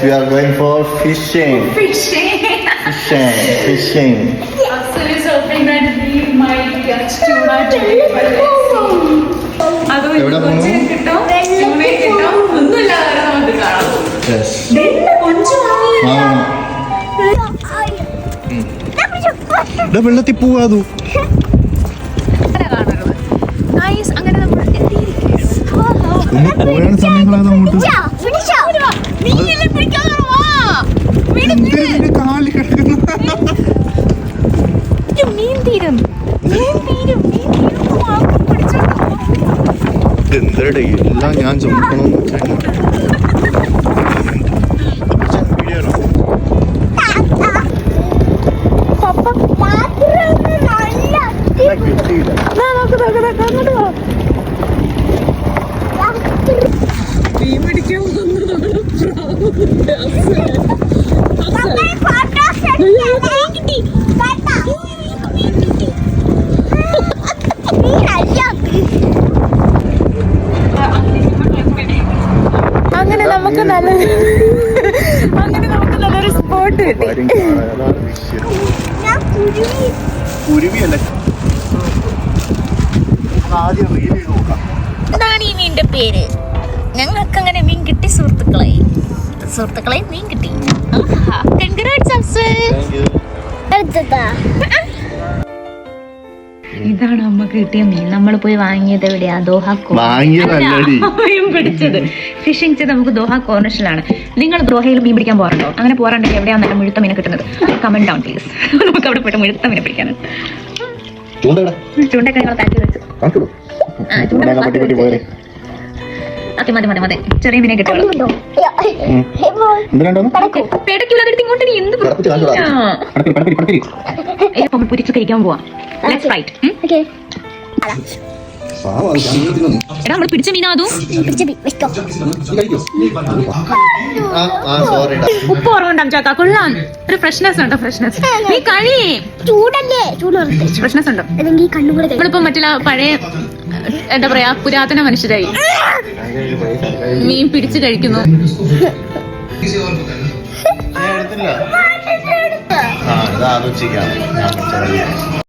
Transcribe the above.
we are going for fishing. Fishing. Afsal is hoping that we might catch tuna today. അതോ കൊഞ്ചിനെ കിട്ടോ ചൂണയെ കിട്ടോ ഒന്നുമില്ലാതെ നമുക്ക് കാണാം. Yes. കൊഞ്ചു വെള്ളത്തിൽ പോവാതു അങ്ങനെ നമ്മൾ പോയാണ് സമയങ്ങളാണ് അങ്ങോട്ട് കാലി കിടക്കുന്നു. എന്തടെ എല്ലാം ഞാൻ ചുമക്കണമെന്ന് വെച്ചാൽ കിട്ടിയില്ല. മീൻ പിടിക്കാൻ അങ്ങനെ നമുക്ക് നല്ലൊരു സ്പോട്ട് കിട്ടി. കുരുവിയല്ല. ആദ്യം റീൽ ചെയ്ത് നോക്കാം. എന്താണ് ഈ മീനിന്റെ പേര്? ഞങ്ങൾക്ക് അങ്ങനെ മീൻ കിട്ടി സുഹൃത്തുക്കളെ മീൻ കിട്ടി. ഇതാണ് നമുക്ക് കിട്ടിയ മീൻ. നമ്മൾ പോയി വാങ്ങിയത് എവിടെയാ? ദോഹ പിടിച്ചത് ഫിഷിംഗ് ചെയ്ത് നമുക്ക് ദോഹ കോർണിഷിലാണ്. നിങ്ങൾ ദോഹയിൽ മീൻ പിടിക്കാൻ പോകാറുണ്ടോ? അങ്ങനെ പോകാറുണ്ടെങ്കിൽ എവിടെയാണ് നല്ല മുഴുത്ത മീനെ കിട്ടുന്നത്? Comment down please. നമുക്ക് അവിടെ പോയിട്ട് മുഴുത്ത മീനെ പിടിക്കാനാണ്. ചൂണ്ടൊക്കെ നിങ്ങൾ താറ്റി വെച്ചു. മതി ചെറിയ മീനെ കിട്ടുള്ളൂ. പൊരിച്ച് കഴിക്കാൻ പോവാം. എടാ നമ്മള് പിടിച്ച മീനാ അതും ഉപ്പ് ഓർമ്മണ്ടാവും ചാക്ക. കൊള്ളാം. ഒരു ഫ്രഷ്നെസ് ഉണ്ടോ? ഫ്രഷ്നെസ് നീ കഴി. ഫ്രഷ്നെസ് ഉണ്ടോ? നമ്മളിപ്പോ മറ്റുള്ള പഴയ എന്താ പറയാ പുരാതന മനുഷ്യരായി മീൻ പിടിച്ച് കഴിക്കുന്നു. ആലോചിക്കാം.